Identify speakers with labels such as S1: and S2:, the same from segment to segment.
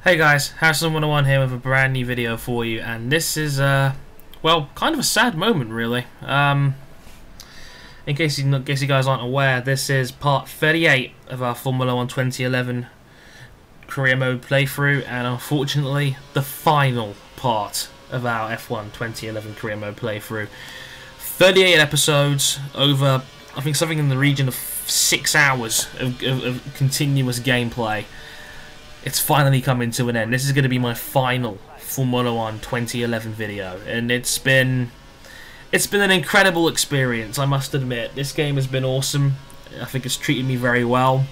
S1: Hey guys, Harrison101 here with a brand new video for you, and this is, well, kind of a sad moment, really. In case you guys aren't aware, this is part 38 of our Formula 1 2011 career mode playthrough, and unfortunately, the final part of our F1 2011 career mode playthrough. 38 episodes over, I think, something in the region of 6 hours of continuous gameplay. It's finally coming to an end. This is going to be my final Formula 1 2011 video, and it's been an incredible experience, I must admit. This game has been awesome. I think it's treated me very well.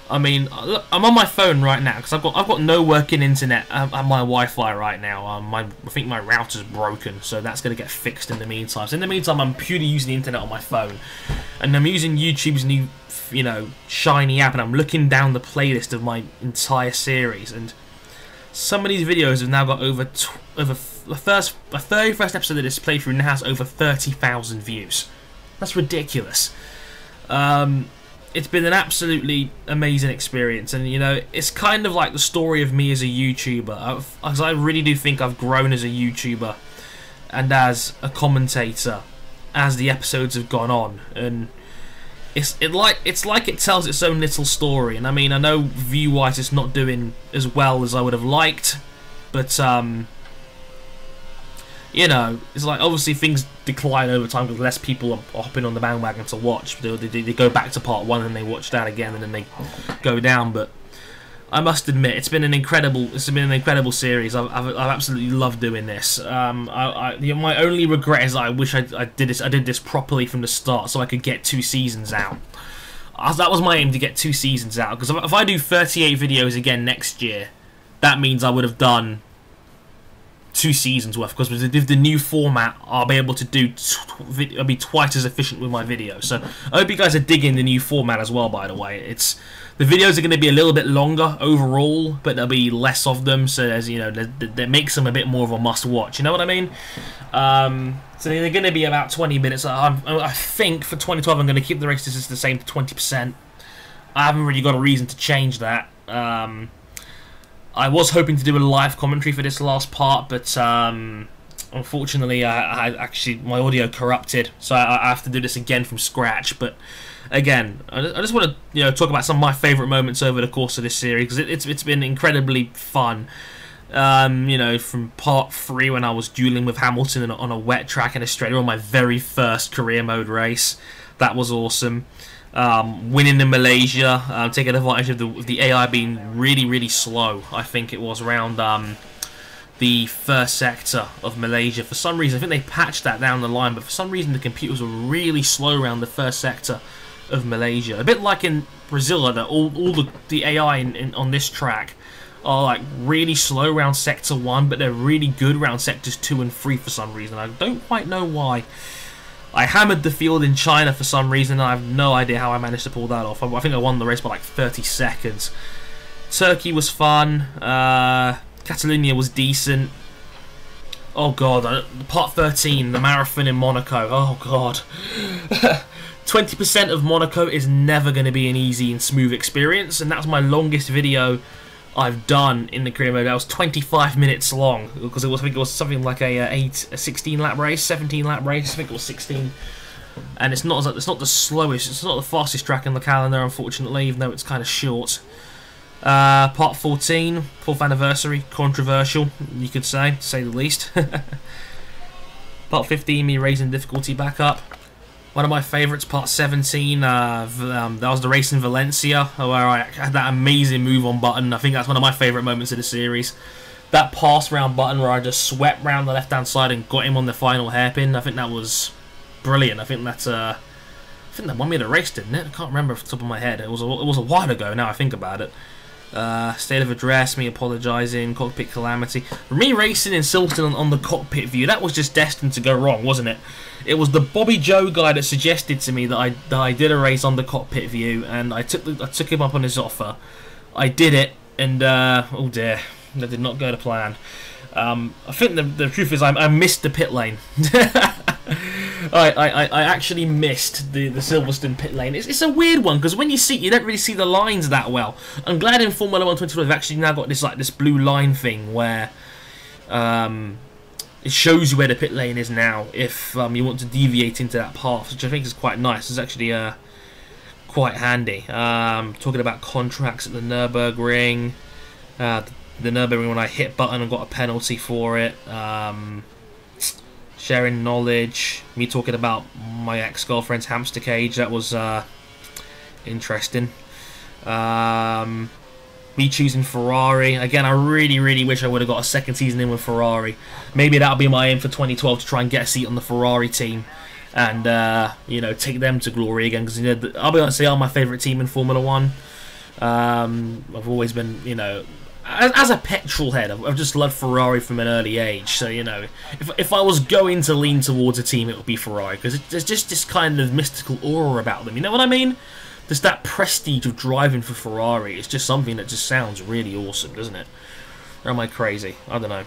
S1: I mean, I'm on my phone right now because I've got no working internet at my Wi-Fi right now. I think my router's broken, so that's going to get fixed in the meantime. So in the meantime, I'm purely using the internet on my phone, and I'm using YouTube's new, shiny app, and I'm looking down the playlist of my entire series, and some of these videos have now got over the 31st episode of this playthrough now has over 30,000 views. That's ridiculous. It's been an absolutely amazing experience, and it's kind of like the story of me as a YouTuber, as I really do think I've grown as a YouTuber and as a commentator as the episodes have gone on, and it's like it tells its own little story. And I mean, I know view-wise it's not doing as well as I would have liked, but it's like obviously things decline over time because less people are hopping on the bandwagon to watch. They go back to part 1 and they watch that again, and then they go down. But I must admit, it's been an incredible series. I've absolutely loved doing this. My only regret is that I wish I did this properly from the start, so I could get 2 seasons out. That was my aim, to get 2 seasons out. Because if I do 38 videos again next year, that means I would have done 2 seasons worth, because with the new format I'll be able to I'll be twice as efficient with my videos. So I hope you guys are digging the new format as well, by the way. The videos are going to be a little bit longer overall, but there'll be less of them, so as that makes them a bit more of a must watch, you know what I mean? So they're going to be about 20 minutes. I think for 2012 I'm going to keep the race distance the same to 20%. I haven't really got a reason to change that. I was hoping to do a live commentary for this last part, but unfortunately, actually my audio corrupted, so I have to do this again from scratch. But again, I just want to talk about some of my favourite moments over the course of this series, because it's been incredibly fun. From part 3 when I was dueling with Hamilton on a wet track in Australia on my very first career mode race, that was awesome. Winning in Malaysia, taking advantage of the AI being really slow. I think it was around the first sector of Malaysia. For some reason, I think they patched that down the line, but for some reason the computers were really slow around the first sector of Malaysia. A bit like in Brazil, that all the AI on this track are like really slow around sector 1, but they're really good around sectors 2 and 3 for some reason. I don't quite know why. I hammered the field in China for some reason, and I have no idea how I managed to pull that off. I think I won the race by like 30 seconds. Turkey was fun. Catalonia was decent. Oh god, part 13, the marathon in Monaco. Oh god. 20% of Monaco is never going to be an easy and smooth experience, and that's my longest video I've done in the career mode. That was 25 minutes long, because I think it was something like a 16 lap race, 17 lap race. I think it was 16, and it's not the slowest, it's not the fastest track in the calendar, unfortunately, even though it's kind of short. Part 14, 4th anniversary, controversial, you could say the least. Part 15, me raising difficulty back up. One of my favourites, part 17, that was the race in Valencia, where I had that amazing move on Button. I think that's one of my favourite moments of the series. That pass round Button where I just swept round the left-hand side and got him on the final hairpin, I think that was brilliant. I think that won me the race, didn't it? I can't remember off the top of my head. It was a while ago now I think about it. State of address, me apologising, cockpit calamity. Me racing in Silverstone on the cockpit view, that was just destined to go wrong, wasn't it? It was the Bobby Joe guy that suggested to me that I did a race on the cockpit view, and I took him up on his offer. I did it, and oh dear, that did not go to plan. I think the truth is I missed the pit lane. I actually missed the Silverstone pit lane. It's a weird one because when you see it, you don't really see the lines that well. I'm glad in Formula 1 2012 they've actually now got this blue line thing where it shows you where the pit lane is now if you want to deviate into that path, which I think is quite nice. It's actually quite handy. Talking about contracts at the Nürburgring. The Nürburgring, when I hit button and got a penalty for it. Sharing knowledge. Me talking about my ex-girlfriend's hamster cage. That was interesting. Me choosing Ferrari. Again, I really wish I would have got a second season in with Ferrari. Maybe that'll be my aim for 2012 to try and get a seat on the Ferrari team. And, you know, take them to glory again. Because, you know, I'll be honest, they are my favourite team in Formula 1. I've always been, you know... As a petrol head, I've just loved Ferrari from an early age. So, you know, if I was going to lean towards a team, it would be Ferrari. Because there's just this kind of mystical aura about them. You know what I mean? Just that prestige of driving for Ferrari. It's just something that just sounds really awesome, doesn't it? Or am I crazy? I don't know.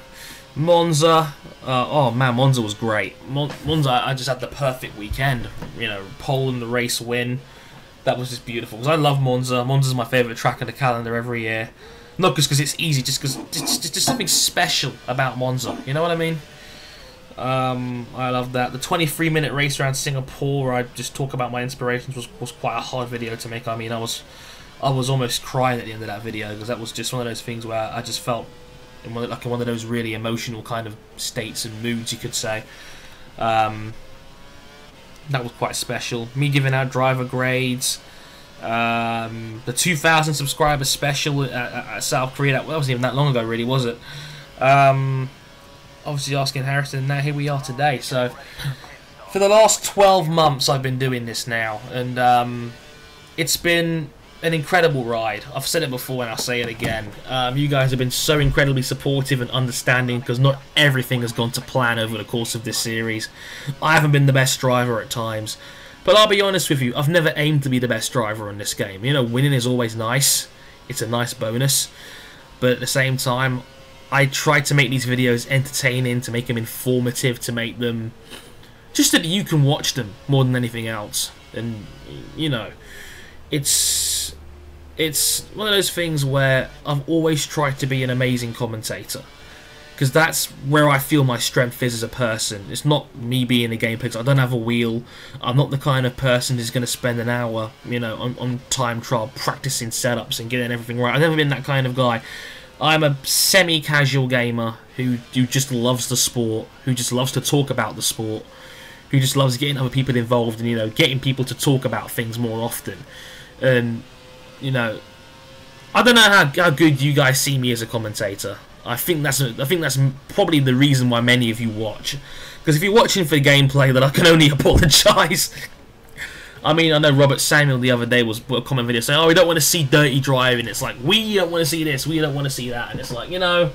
S1: Monza. Oh, man, Monza was great. Monza, I just had the perfect weekend. You know, pole in the race win. That was just beautiful. Because I love Monza. Monza's my favourite track on the calendar every year. Not just because it's easy, just because just something special about Monza. You know what I mean? I love that. The 23-minute race around Singapore, where I just talk about my inspirations, was quite a hard video to make. I mean, I was almost crying at the end of that video because that was just one of those things where I just felt in one of those really emotional kind of states and moods, you could say. That was quite special. Me giving out driver grades. The 2,000 subscriber special at South Korea, that wasn't even that long ago, really, was it? Obviously asking Harrison, and now here we are today. So for the last 12 months I've been doing this now, and it's been an incredible ride. I've said it before and I'll say it again. You guys have been so incredibly supportive and understanding, because not everything has gone to plan over the course of this series. I haven't been the best driver at times. But I'll be honest with you, I've never aimed to be the best driver in this game. You know, winning is always nice. It's a nice bonus. But at the same time, I try to make these videos entertaining, to make them informative, to make them... just that you can watch them more than anything else. And, you know, it's one of those things where I've always tried to be an amazing commentator. Because that's where I feel my strength is as a person. It's not me being a gameplay, because I don't have a wheel. I'm not the kind of person who's going to spend an hour, you know, on time trial practicing setups and getting everything right. I've never been that kind of guy. I'm a semi-casual gamer who just loves the sport, who just loves to talk about the sport, who just loves getting other people involved and, you know, getting people to talk about things more often. And, you know, I don't know how good you guys see me as a commentator. I think that's probably the reason why many of you watch. Because if you're watching for gameplay, then I can only apologise. I mean, I know Robert Samuel the other day was put a comment video saying, "Oh, we don't want to see dirty driving." It's like, we don't want to see this, we don't want to see that, and it's like, you know,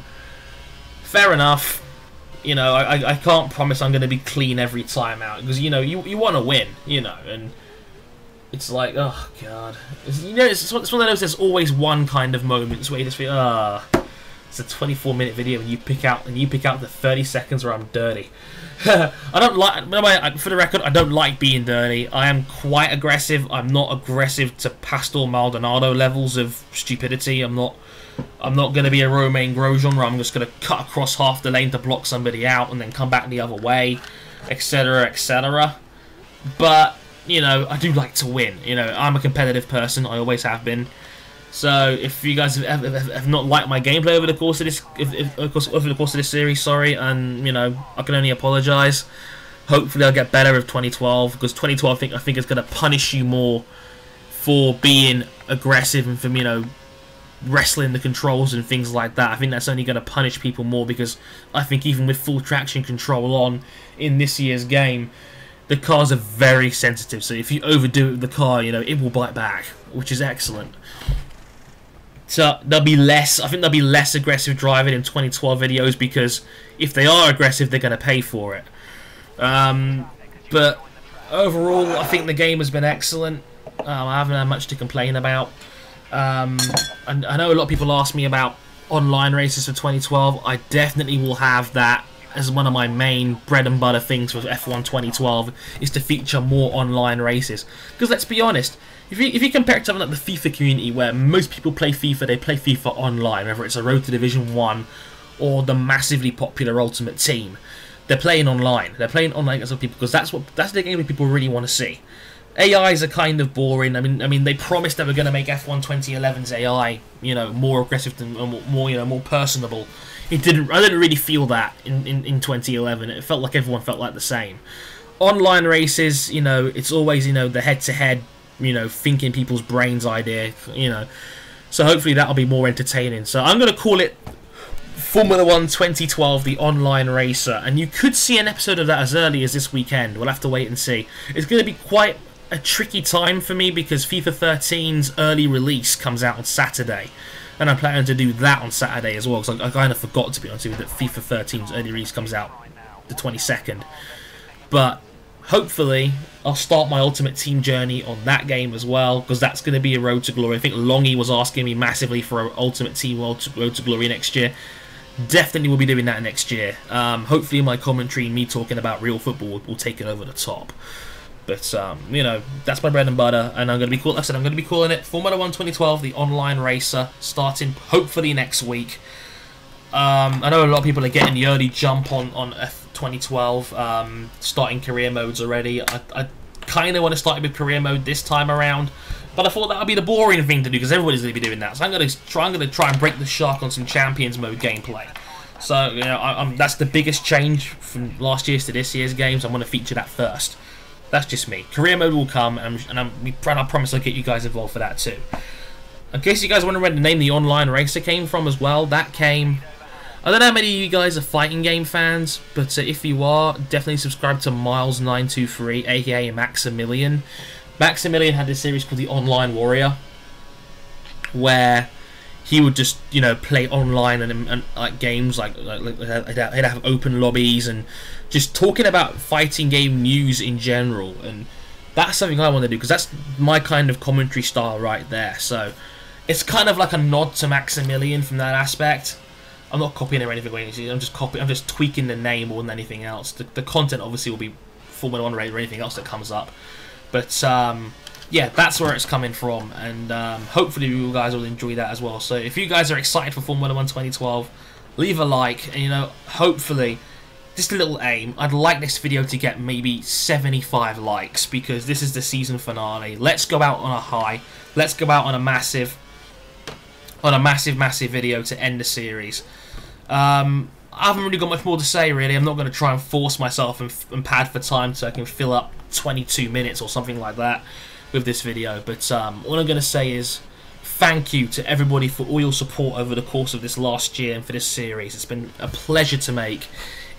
S1: fair enough. You know, I can't promise I'm going to be clean every time out, because, you know, you want to win, you know, and it's like, oh god, you know, it's one of those. There's always one kind of moments where you just feel, it's a 24-minute video, and you pick out the 30 seconds where I'm dirty. I don't like. By the way, for the record, I don't like being dirty. I am quite aggressive. I'm not aggressive to Pastor Maldonado levels of stupidity. I'm not going to be a Romain Grosjean where I'm just going to cut across half the lane to block somebody out and then come back the other way, etc., etc. But, you know, I do like to win. You know, I'm a competitive person. I always have been. So if you guys have not liked my gameplay over the course of this, over the course of this series, sorry, and, you know, I can only apologise. Hopefully I'll get better with 2012, because 2012 I think is going to punish you more for being aggressive and for, you know, wrestling the controls and things like that. I think that's only going to punish people more, because I think even with full traction control on in this year's game, the cars are very sensitive. So if you overdo it with the car, you know, it will bite back, which is excellent. So there'll be less. I think there'll be less aggressive driving in 2012 videos, because if they are aggressive, they're going to pay for it. But overall, I think the game has been excellent. I haven't had much to complain about. And I know a lot of people ask me about online races for 2012. I definitely will have that as one of my main bread and butter things with F1 2012 is to feature more online races. Because let's be honest, if you compare it to something like the FIFA community, where most people play FIFA, they play FIFA online, whether it's a Road to Division 1 or the massively popular Ultimate Team, they're playing online. They're playing online against other people because that's the game that people really want to see. AIs are kind of boring. I mean, they promised they were going to make F1 2011's AI, more aggressive and more personable. I didn't really feel that in 2011. It felt like everyone felt like the same. Online races, it's always the head-to-head, thinking people's brains idea, So hopefully that'll be more entertaining. So I'm going to call it Formula 1 2012, the online racer, and you could see an episode of that as early as this weekend. We'll have to wait and see. It's going to be quite a tricky time for me because FIFA 13's early release comes out on Saturday, and I'm planning to do that on Saturday as well, because I kind of forgot, to be honest with you, that FIFA 13's early release comes out the 22nd. But hopefully I'll start my Ultimate Team journey on that game as well, because that's going to be a Road to Glory. I think Longy was asking me massively for an Ultimate Team Road to Glory next year. Definitely will be doing that next year. Hopefully my commentary and me talking about real football will take it over the top. But, that's my bread and butter, and I'm going to be like I said, I'm going to be calling it Formula 1 2012, the online racer, starting hopefully next week. I know a lot of people are getting the early jump on F2012, starting career modes already. I kind of want to start with career mode this time around, but I thought that would be the boring thing to do because everybody's going to be doing that. So I'm going to try and break the shark on some Champions mode gameplay. So that's the biggest change from last year's to this year's games. I'm going to feature that first. That's just me. Career mode will come, and I promise I'll get you guys involved for that too. In case you guys wonder where the name The Online Racer came from as well, that came... I don't know how many of you guys are fighting game fans, but if you are, definitely subscribe to Miles923, aka Maximilian. Maximilian had this series called The Online Warrior, where he would just, play online and like games, like he'd have open lobbies and just talking about fighting game news in general. And that's something I want to do because that's my kind of commentary style right there. So it's kind of like a nod to Maximilian from that aspect. I'm not copying it or anything. I'm just tweaking the name more than anything else. The content obviously will be Formula 1 or anything else that comes up. But yeah, that's where it's coming from, and hopefully you guys will enjoy that as well. So if you guys are excited for Formula 1 2012, leave a like, and hopefully, just a little aim, I'd like this video to get maybe 75 likes, because this is the season finale. Let's go out on a high. Let's go out on a massive video to end the series. I haven't really got much more to say, really. I'm not going to try and force myself and pad for time so I can fill up 22 minutes or something like that with this video. But all I'm going to say is thank you to everybody for all your support over the course of this last year and for this series. It's been a pleasure to make.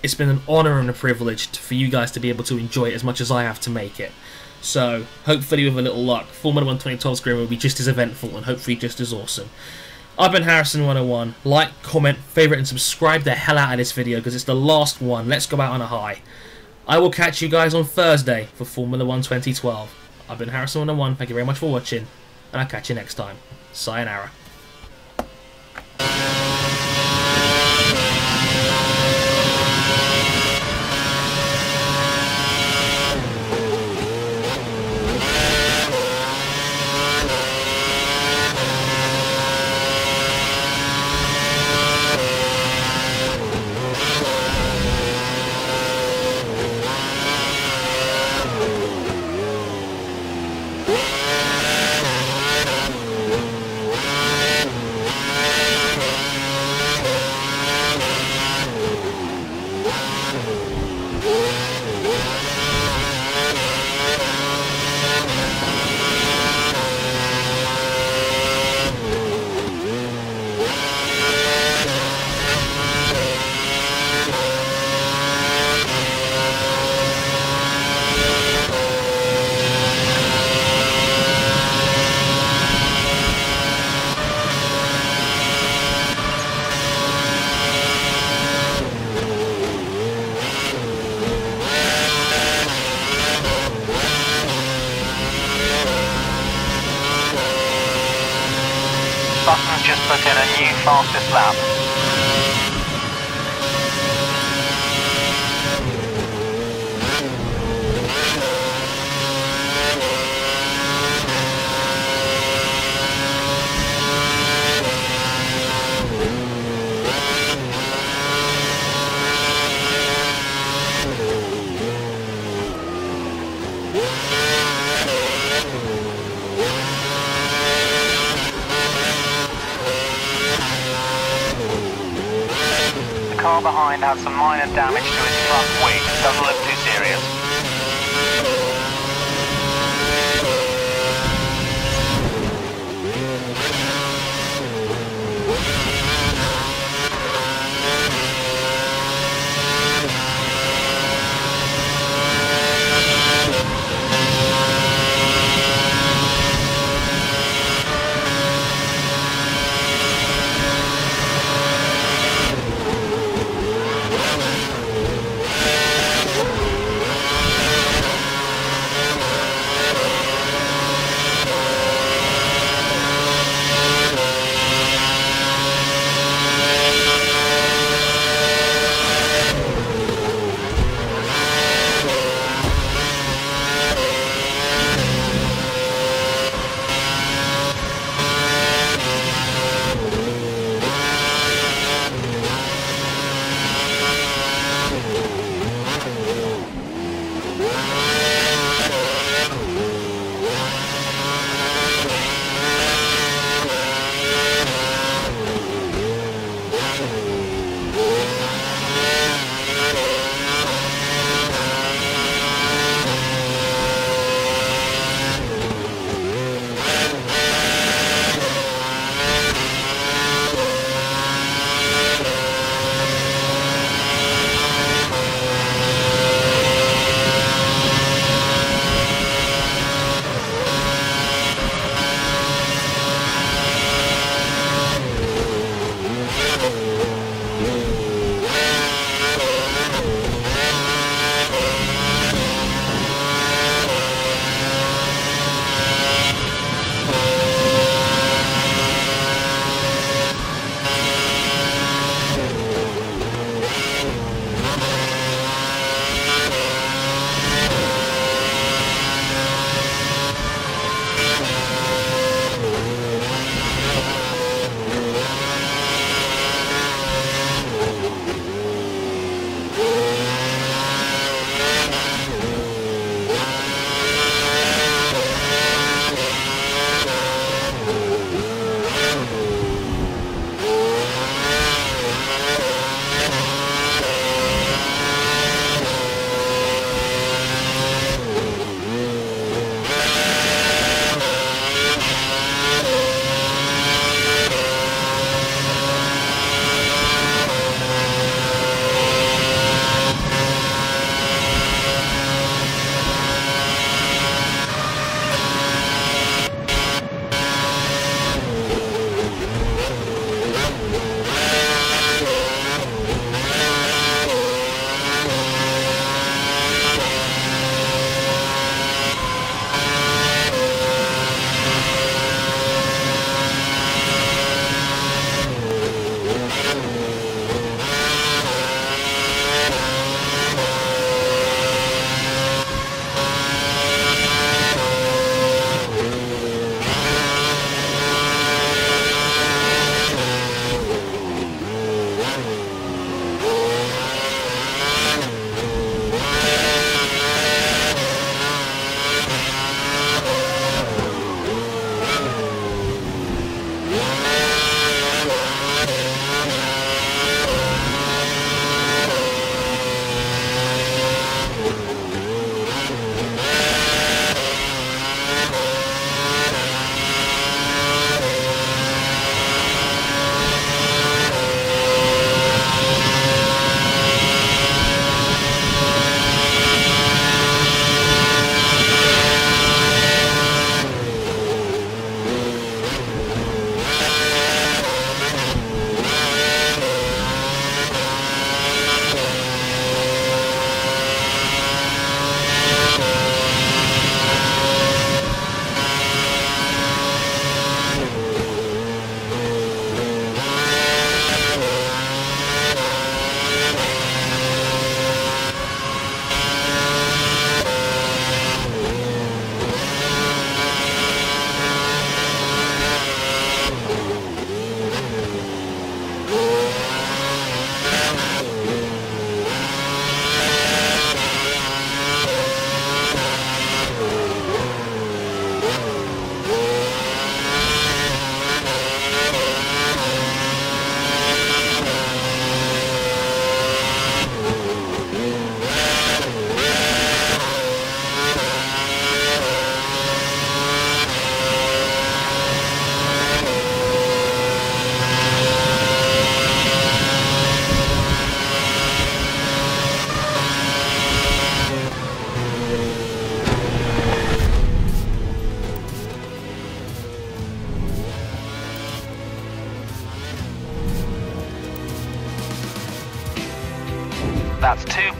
S1: It's been an honour and a privilege for you guys to be able to enjoy it as much as I have to make it. So hopefully with a little luck, Formula 1 2012's career will be just as eventful and hopefully just as awesome. I've been Harrison101. Like, comment, favourite and subscribe the hell out of this video because it's the last one. Let's go out on a high. I will catch you guys on Thursday for Formula 1 2012. I've been Harrison101. Thank you very much for watching, and I'll catch you next time. Sayonara.
S2: Button's just put in a new fastest lap. behind has some minor damage to its front wing. Doesn't look too serious.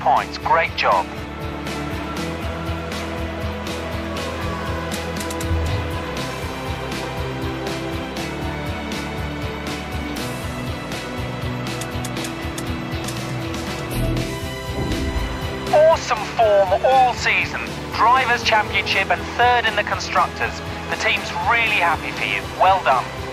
S2: points. Great job. Awesome form all season. Drivers' Championship and third in the Constructors. The team's really happy for you. Well done.